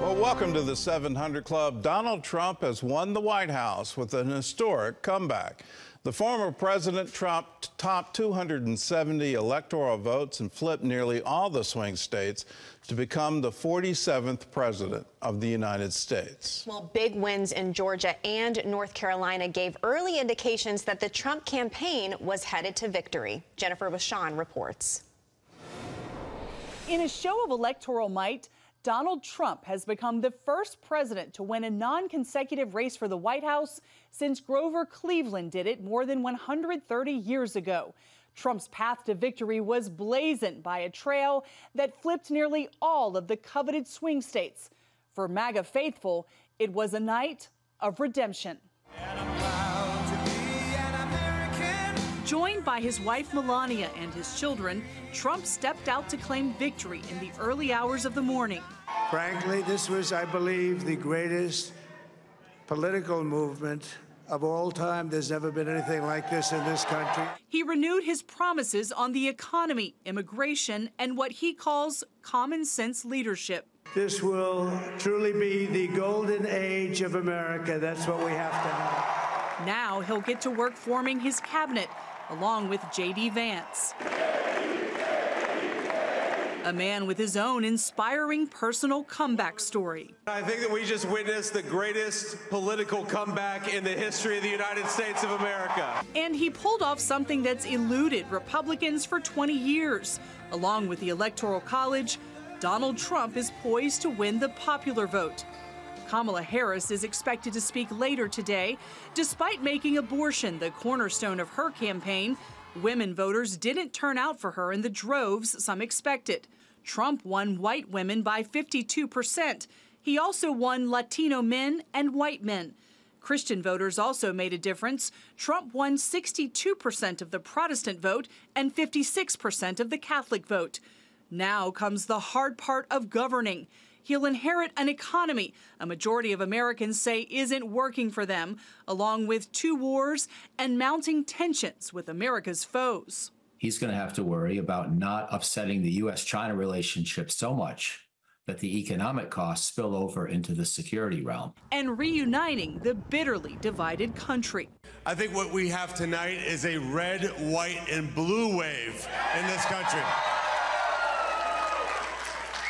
Well, welcome to the 700 Club. Donald Trump has won the White House with an historic comeback. The former President Trump topped 270 electoral votes and flipped nearly all the swing states to become the 47th president of the United States. Well, big wins in Georgia and North Carolina gave early indications that the Trump campaign was headed to victory. Jennifer Bashan reports. In a show of electoral might, Donald Trump has become the first president to win a non-consecutive race for the White House since Grover Cleveland did it more than 130 years ago. Trump's path to victory was blazoned by a trail that flipped nearly all of the coveted swing states. For MAGA faithful, it was a night of redemption. Joined by his wife Melania and his children, Trump stepped out to claim victory in the early hours of the morning. Frankly, this was, I believe, the greatest political movement of all time. There's never been anything like this in this country. He renewed his promises on the economy, immigration, and what he calls common sense leadership. This will truly be the golden age of America. That's what we have to have. Now he'll get to work forming his cabinet, along with J.D. Vance, a man with his own inspiring personal comeback story. I think that we just witnessed the greatest political comeback in the history of the United States of America. And he pulled off something that's eluded Republicans for 20 years. Along with the Electoral College, Donald Trump is poised to win the popular vote. Kamala Harris is expected to speak later today. Despite making abortion the cornerstone of her campaign, women voters didn't turn out for her in the droves some expected. Trump won white women by 52%. He also won Latino men and white men. Christian voters also made a difference. Trump won 62% of the Protestant vote and 56% of the Catholic vote. Now comes the hard part of governing. He'll inherit an economy a majority of Americans say isn't working for them, along with 2 wars and mounting tensions with America's foes. He's going to have to worry about not upsetting the U.S.-China relationship so much that the economic costs spill over into the security realm. And reuniting the bitterly divided country. I think what we have tonight is a red, white, and blue wave in this country.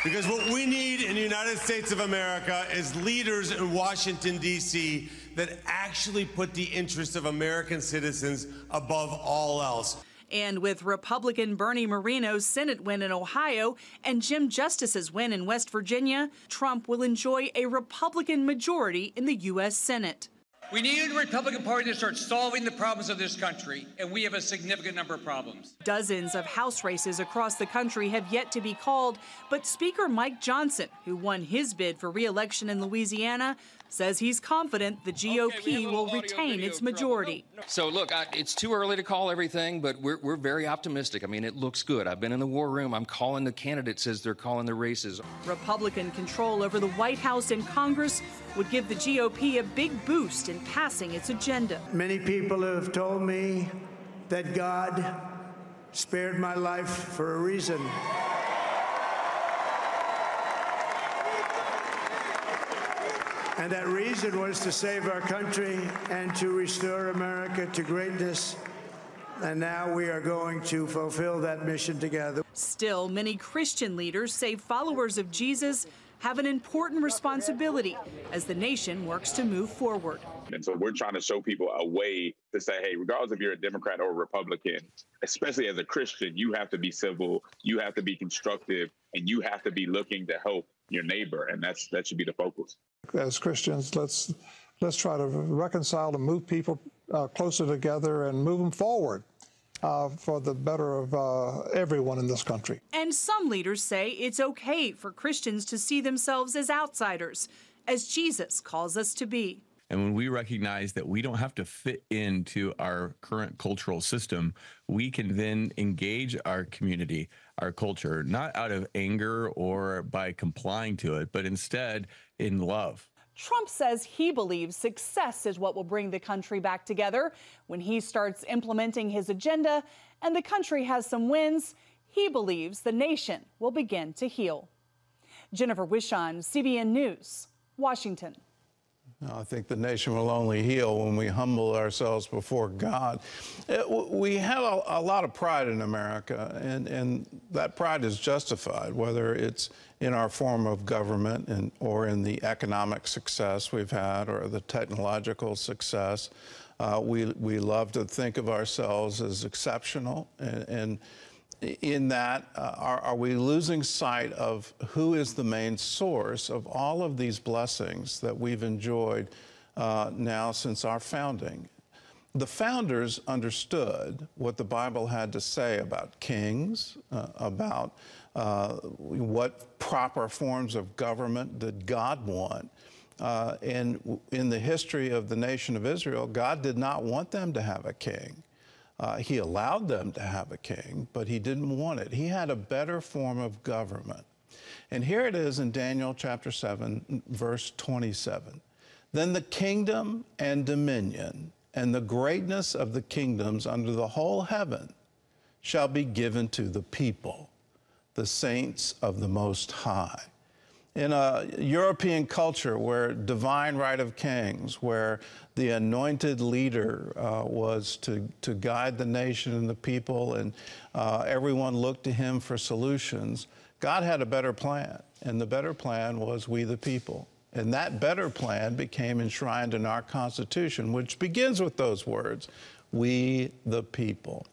Because what we need in the United States of America is leaders in Washington, D.C. that actually put the interests of American citizens above all else. And with Republican Bernie Moreno's Senate win in Ohio and Jim Justice's win in West Virginia, Trump will enjoy a Republican majority in the U.S. Senate. We need the Republican Party to start solving the problems of this country, and we have a significant number of problems. Dozens of House races across the country have yet to be called, but Speaker Mike Johnson, who won his bid for re-election in Louisiana, says he's confident the GOP will retain its majority. So, look, it's too early to call everything, but we're very optimistic. I mean, it looks good. I've been in the war room. I'm calling the candidates as they're calling the races. Republican control over the White House and Congress would give the GOP a big boost in passing its agenda. Many people have told me that God spared my life for a reason. And that reason was to save our country and to restore America to greatness. And now we are going to fulfill that mission together. Still, many Christian leaders say followers of Jesus have an important responsibility as the nation works to move forward. And so we're trying to show people a way to say, hey, regardless if you're a Democrat or a Republican, especially as a Christian, you have to be civil, you have to be constructive, and you have to be looking to help your neighbor. And that should be the focus. As Christians, let's try to reconcile and move people closer together and move them forward for the better of everyone in this country. And some leaders say it's okay for Christians to see themselves as outsiders, as Jesus calls us to be. And when we recognize that we don't have to fit into our current cultural system, we can then engage our community, our culture, not out of anger or by complying to it, but instead in love. Trump says he believes success is what will bring the country back together. When he starts implementing his agenda and the country has some wins, he believes the nation will begin to heal. Jennifer Wishon, CBN News, Washington. I think the nation will only heal when we humble ourselves before God. We have a lot of pride in America, and that pride is justified, whether it's in our form of government or in the economic success we've had or the technological success. We love to think of ourselves as exceptional, and in that, are we losing sight of who is the main source of all of these blessings that we've enjoyed now since our founding? The founders understood what the Bible had to say about kings, about what proper forms of government did God want. And in the history of the nation of Israel, God did not want them to have a king. He allowed them to have a king, but he didn't want it. He had a better form of government. And here it is in Daniel chapter 7, verse 27. Then the kingdom and dominion and the greatness of the kingdoms under the whole heaven shall be given to the people, the saints of the Most High. In a European culture where divine right of kings, where the anointed leader was to guide the nation and the people, and everyone looked to him for solutions, God had a better plan, and the better plan was we the people. And that better plan became enshrined in our Constitution, which begins with those words, we the people.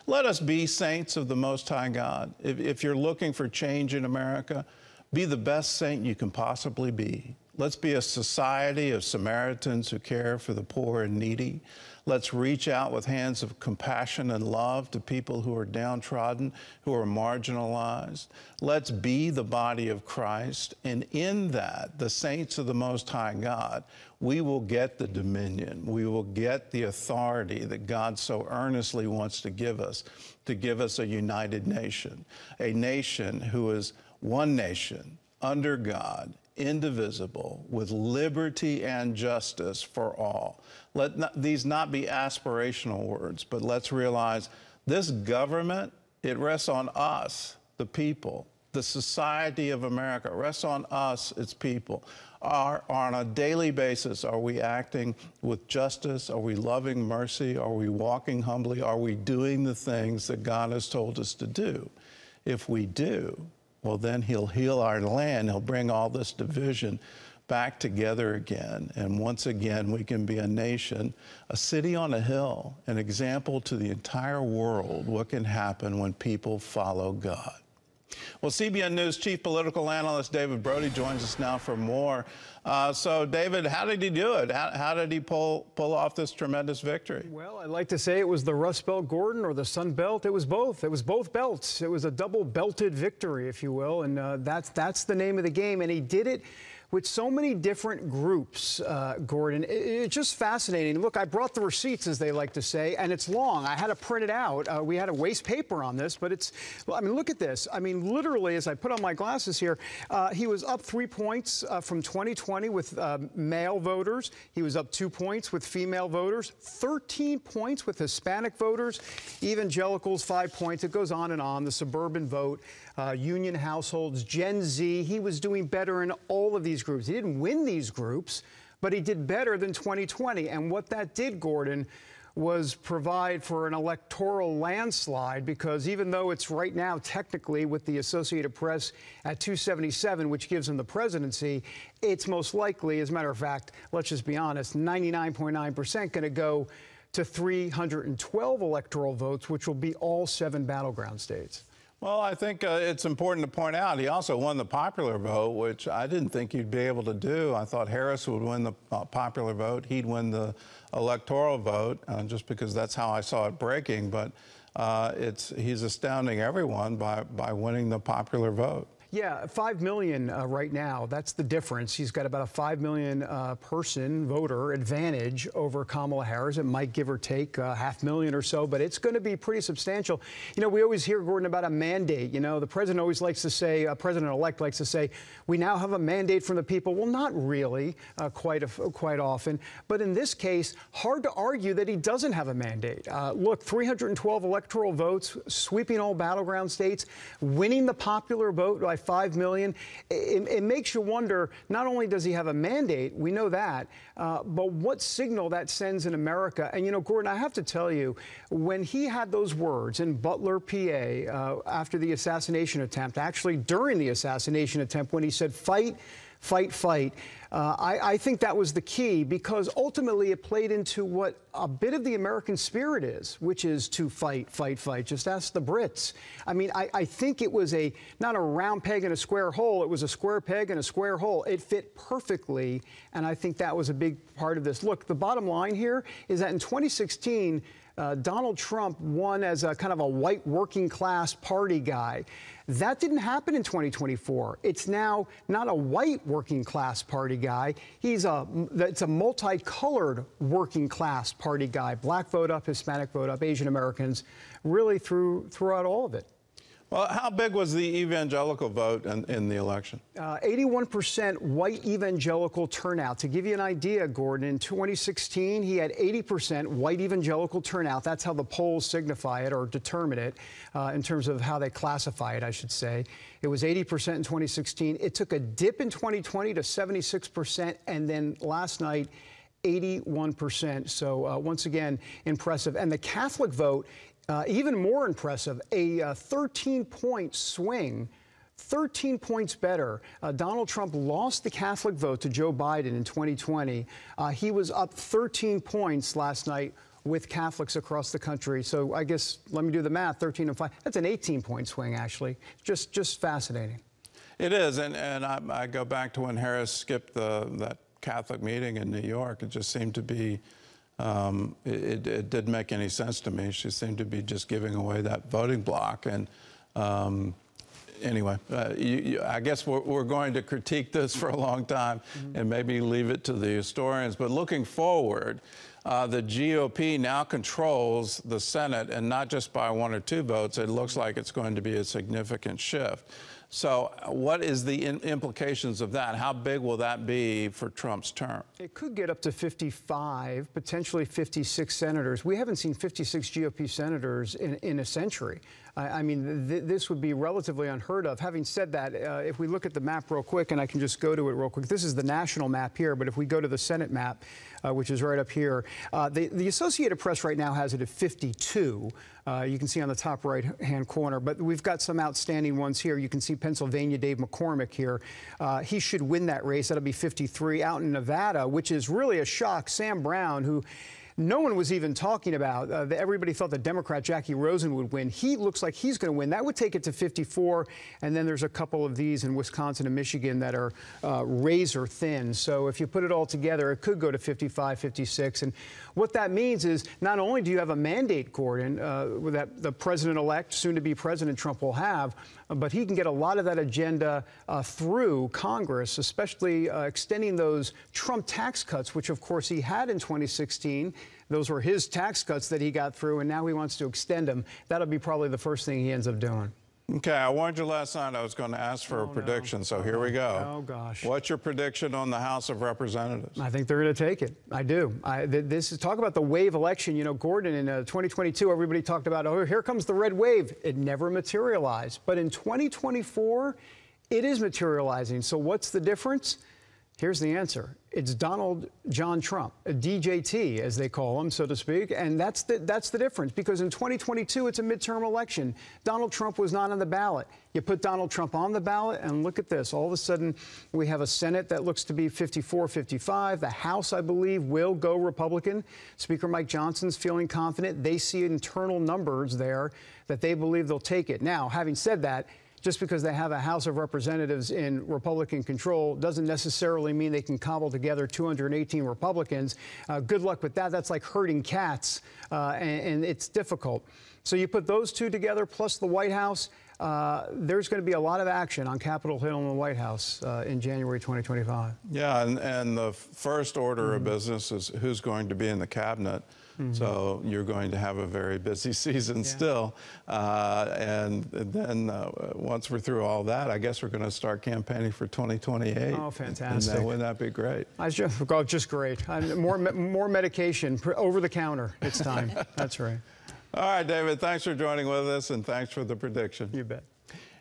Let us be saints of the Most High God. If you're looking for change in America, be the best saint you can possibly be. Let's be a society of Samaritans who care for the poor and needy. Let's reach out with hands of compassion and love to people who are downtrodden, who are marginalized. Let's be the body of Christ. And in that, the saints of the Most High God, we will get the dominion. We will get the authority that God so earnestly wants to give us a united nation, a nation who is one nation, under God, indivisible, with liberty and justice for all. Let these not be aspirational words, but let's realize this government, it rests on us, the people. The society of America rests on us, its people. On a daily basis, are we acting with justice? Are we loving mercy? Are we walking humbly? Are we doing the things that God has told us to do? If we do, well, then he'll heal our land. He'll bring all this division back together again. And once again, we can be a nation, a city on a hill, an example to the entire world what can happen when people follow God. Well, CBN News Chief Political Analyst David Brody joins us now for more. So, David, how did he do it? How did he pull off this tremendous victory? Well, I'd like to say it was the Rust Belt, Gordon, or the Sun Belt. It was both. It was both belts. It was a double-belted victory, if you will, and that's the name of the game. And he did it with so many different groups, Gordon. It's just fascinating. Look, I brought the receipts, as they like to say, and it's long. I had to print it out. We had to waste paper on this, but it's, well, I mean, look at this. I mean, literally, as I put on my glasses here, he was up 3 points from 2020 with male voters. He was up 2 points with female voters, 13 points with Hispanic voters, evangelicals 5 points. It goes on and on. The suburban vote, union households, Gen Z. He was doing better in all of these groups. He didn't win these groups, but he did better than 2020. And what that did, Gordon, was provide for an electoral landslide, because even though it's right now technically with the Associated Press at 277, which gives him the presidency, it's most likely, as a matter of fact, let's just be honest, 99.9% going to go to 312 electoral votes, which will be all 7 battleground states. Well, I think it's important to point out he also won the popular vote, which I didn't think he'd be able to do. I thought Harris would win the popular vote. He'd win the electoral vote, just because that's how I saw it breaking. But he's astounding everyone by winning the popular vote. Yeah, 5 million right now. That's the difference. He's got about a 5 million person voter advantage over Kamala Harris. It might give or take 500,000 or so, but it's going to be pretty substantial. You know, we always hear, Gordon, about a mandate. You know, the president always likes to say, president-elect likes to say, we now have a mandate from the people. Well, not really quite often. But in this case, hard to argue that he doesn't have a mandate. Look, 312 electoral votes, sweeping all battleground states, winning the popular vote by 5 million. It makes you wonder, not only does he have a mandate, we know that, but what signal that sends in America. And, you know, Gordon, I have to tell you, when he had those words in Butler, PA, after the assassination attempt, actually during the assassination attempt, when he said, fight, fight, fight. I think that was the key, because ultimately it played into what a bit of the American spirit is, which is to fight, fight, fight. Just ask the Brits. I mean, I think it was not a round peg in a square hole. It was a square peg in a square hole. It fit perfectly, and I think that was a big part of this. Look, the bottom line here is that in 2016, Donald Trump won as a kind of a white working class party guy. That didn't happen in 2024. It's now not a white working class party guy. It's a multicolored working class party guy. Black vote up, Hispanic vote up, Asian Americans, really throughout all of it. Well, how big was the evangelical vote in the election? 81% white evangelical turnout. To give you an idea, Gordon, in 2016, he had 80% white evangelical turnout. That's how the polls signify it or determine it in terms of how they classify it, I should say. It was 80% in 2016. It took a dip in 2020 to 76%, and then last night, 81%. So once again, impressive. And the Catholic vote, even more impressive, a 13-point swing, 13 points better. Donald Trump lost the Catholic vote to Joe Biden in 2020. He was up 13 points last night with Catholics across the country. So I guess, let me do the math, 13 and 5. That's an 18-point swing, actually. Just fascinating. It is, and I go back to when Harris skipped that Catholic meeting in New York. It just seemed to be it didn't make any sense to me. She seemed to be just giving away that voting block. And anyway, I guess we're going to critique this for a long time and maybe leave it to the historians. But looking forward, the GOP now controls the Senate, and not just by 1 or 2 votes. It looks like it's going to be a significant shift. So what is the implications of that? How big will that be for Trump's term? It could get up to 55, potentially 56 senators. We haven't seen 56 GOP senators in a century. I mean, this would be relatively unheard of. Having said that, if we look at the map real quick, and I can just go to it real quick. This is the national map here, but if we go to the Senate map, which is right up here, the Associated Press right now has it at 52. You can see on the top right-hand corner, but we've got some outstanding ones here. You can see Pennsylvania, Dave McCormick here. He should win that race. That'll be 53. Out in Nevada, which is really a shock, Sam Brown, who no one was even talking about. Everybody thought the Democrat Jackie Rosen would win. He looks like he's going to win. That would take it to 54. And then there's a couple of these in Wisconsin and Michigan that are razor thin. So if you put it all together, it could go to 55, 56. And what that means is not only do you have a mandate, Gordon, that the president-elect, soon-to-be President Trump will have, but he can get a lot of that agenda through Congress, especially extending those Trump tax cuts, which, of course, he had in 2016. Those were his tax cuts that he got through, and now he wants to extend them. That'll be probably the first thing he ends up doing. Okay, I warned you last night I was going to ask for a prediction, so here we go. Oh, gosh. What's your prediction on the House of Representatives? I think they're going to take it. I do. This is talk about the wave election. You know, Gordon, in 2022, everybody talked about, oh, here comes the red wave. It never materialized. But in 2024, it is materializing. So what's the difference? Here's the answer. It's Donald John Trump, a DJT, as they call him, so to speak. And that's the difference, because in 2022, it's a midterm election. Donald Trump was not on the ballot. You put Donald Trump on the ballot, and look at this. All of a sudden, we have a Senate that looks to be 54, 55. The House, I believe, will go Republican. Speaker Mike Johnson's feeling confident. They see internal numbers there that they believe they'll take it. Now, having said that, just because they have a House of Representatives in Republican control doesn't necessarily mean they can cobble together 218 Republicans. Good luck with that. That's like herding cats, and it's difficult. So you put those two together, plus the White House, there's going to be a lot of action on Capitol Hill and the White House in January 2025. Yeah, and the first order of business is who's going to be in the cabinet. So you're going to have a very busy season still. And then once we're through all that, I guess we're going to start campaigning for 2028. Oh, fantastic. And wouldn't that be great? Just great. More medication, over the counter. It's time. That's right. All right, David, thanks for joining with us, and thanks for the prediction. You bet.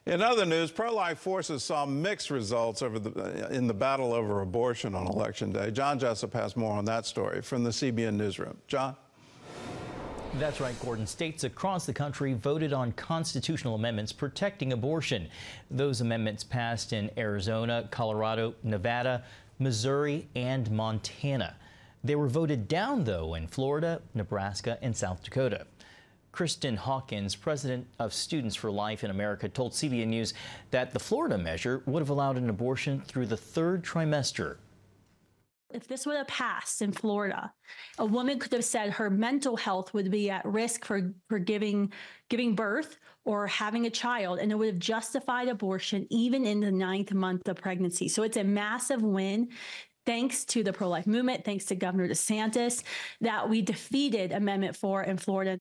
In other news, pro-life forces saw mixed results in the battle over abortion on Election Day. John Jessup has more on that story from the CBN Newsroom. John? That's right, Gordon. States across the country voted on constitutional amendments protecting abortion. Those amendments passed in Arizona, Colorado, Nevada, Missouri, and Montana. They were voted down, though, in Florida, Nebraska, and South Dakota. Kristen Hawkins, president of Students for Life in America, told CBN News that the Florida measure would have allowed an abortion through the third trimester. If this would have passed in Florida, a woman could have said her mental health would be at risk for giving birth or having a child, and it would have justified abortion even in the 9th month of pregnancy. So it's a massive win. Thanks to the pro-life movement, thanks to Governor DeSantis, that we defeated Amendment 4 in Florida.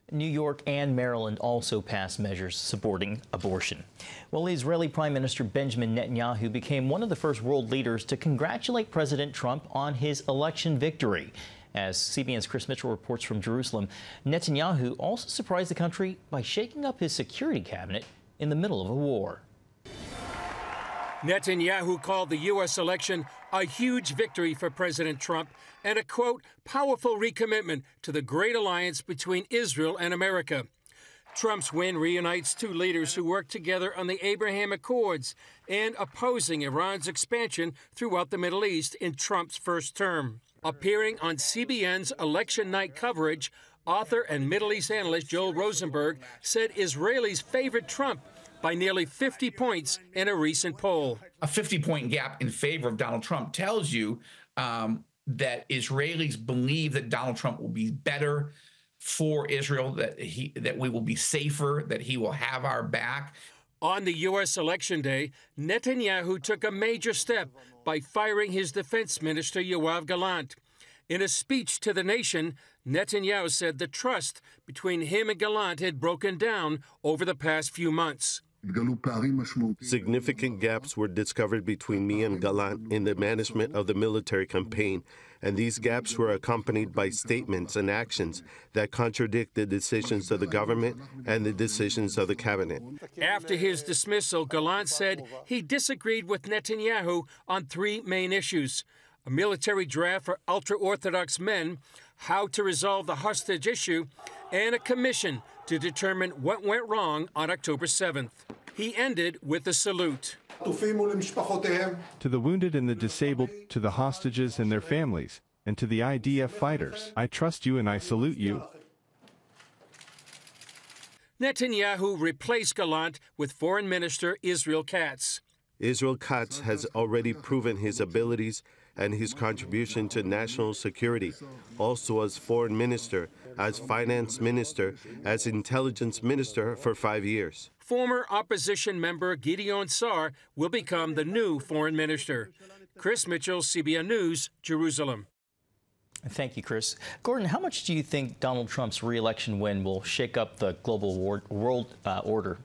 New York and Maryland also passed measures supporting abortion. Well, Israeli Prime Minister Benjamin Netanyahu became one of the first world leaders to congratulate President Trump on his election victory. As CBN's Chris Mitchell reports from Jerusalem, Netanyahu also surprised the country by shaking up his security cabinet in the middle of a war. Netanyahu called the U.S. election a huge victory for President Trump and a, quote, powerful recommitment to the great alliance between Israel and America. Trump's win reunites two leaders who worked together on the Abraham Accords and opposing Iran's expansion throughout the Middle East in Trump's first term. Appearing on CBN's election night coverage, author and Middle East analyst Joel Rosenberg said Israelis favored Trump by nearly 50 points in a recent poll. A 50-point gap in favor of Donald Trump tells you that Israelis believe that Donald Trump will be better for Israel, that we will be safer, that he will have our back. On the U.S. election day, Netanyahu took a major step by firing his defense minister, Yoav Gallant. In a speech to the nation, Netanyahu said the trust between him and Gallant had broken down over the past few months. Significant gaps were discovered between me and Gallant in the management of the military campaign, and these gaps were accompanied by statements and actions that contradict the decisions of the government and the decisions of the cabinet. After his dismissal, Gallant said he disagreed with Netanyahu on three main issues: a military draft for ultra-Orthodox men, how to resolve the hostage issue, and a commission to determine what went wrong on October 7th. He ended with a salute. To the wounded and the disabled, to the hostages and their families, and to the IDF fighters, I trust you and I salute you. Netanyahu replaced Gallant with Foreign Minister Israel Katz. Israel Katz has already proven his abilities and his contribution to national security, also as foreign minister, as finance minister, as intelligence minister for 5 years. Former opposition member Gideon Sa'ar will become the new foreign minister. Chris Mitchell, CBN News, Jerusalem. Thank you, Chris. Gordon, how much do you think Donald Trump's re-election win will shake up the global world order?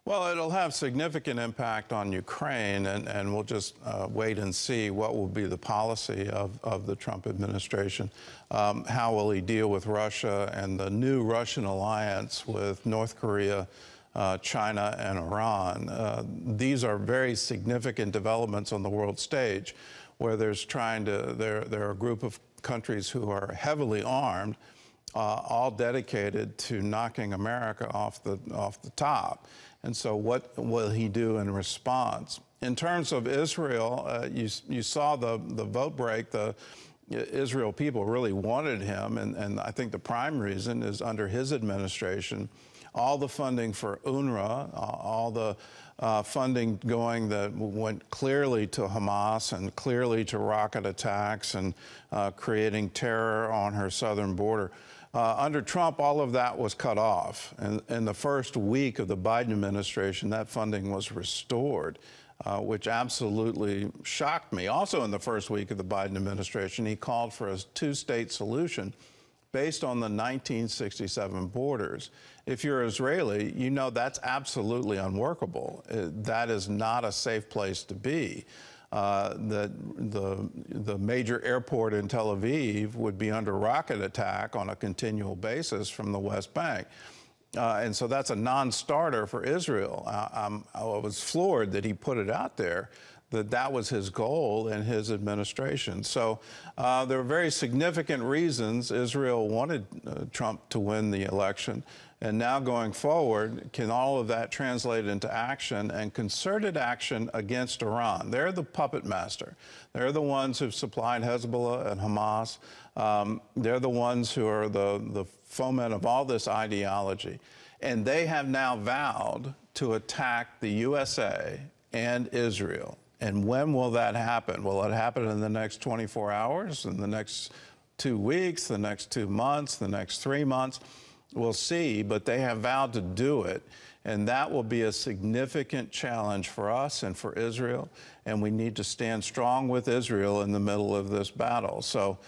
Well, it'll have significant impact on Ukraine, and we'll just wait and see what will be the policy of the Trump administration. How will he deal with Russia and the new Russian alliance with North Korea, China, and Iran? These are very significant developments on the world stage, where there are a group of countries who are heavily armed, all dedicated to knocking America off the top. And so what will he do in response? In terms of Israel, you saw the vote break. The Israel people really wanted him, and I think the prime reason is under his administration, all the funding for UNRWA, all the funding going that went clearly to Hamas and clearly to rocket attacks and creating terror on her southern border. Under Trump, all of that was cut off. And in the first week of the Biden administration, that funding was restored, which absolutely shocked me. Also in the first week of the Biden administration, he called for a two-state solution based on the 1967 borders. If you're Israeli, you know that's absolutely unworkable. That is not a safe place to be. The major airport in Tel Aviv would be under rocket attack on a continual basis from the West Bank. And so that's a non-starter for Israel. I was floored that he put it out there, that was his goal in his administration. So there were very significant reasons Israel wanted Trump to win the election. And now going forward, can all of that translate into action and concerted action against Iran? They're the puppet master. They're the ones who've supplied Hezbollah and Hamas. They're the ones who are the foment of all this ideology. And they have now vowed to attack the USA and Israel. And when will that happen? Will it happen in the next 24 hours, in the next 2 weeks, the next 2 months, the next 3 months? We'll see, but they have vowed to do it. And that will be a significant challenge for us and for Israel. And we need to stand strong with Israel in the middle of this battle. So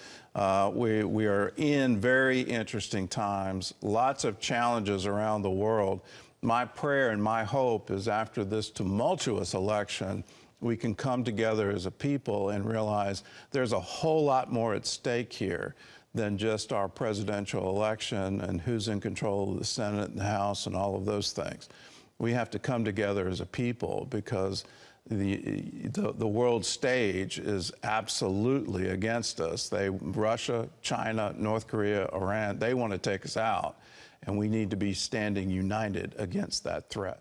we are in very interesting times, lots of challenges around the world. My prayer and my hope is after this tumultuous election, we can come together as a people and realize there's a whole lot more at stake here than just our presidential election and who's in control of the Senate and the House and all of those things. We have to come together as a people because the world stage is absolutely against us. Russia, China, North Korea, Iran, they want to take us out, and we need to be standing united against that threat.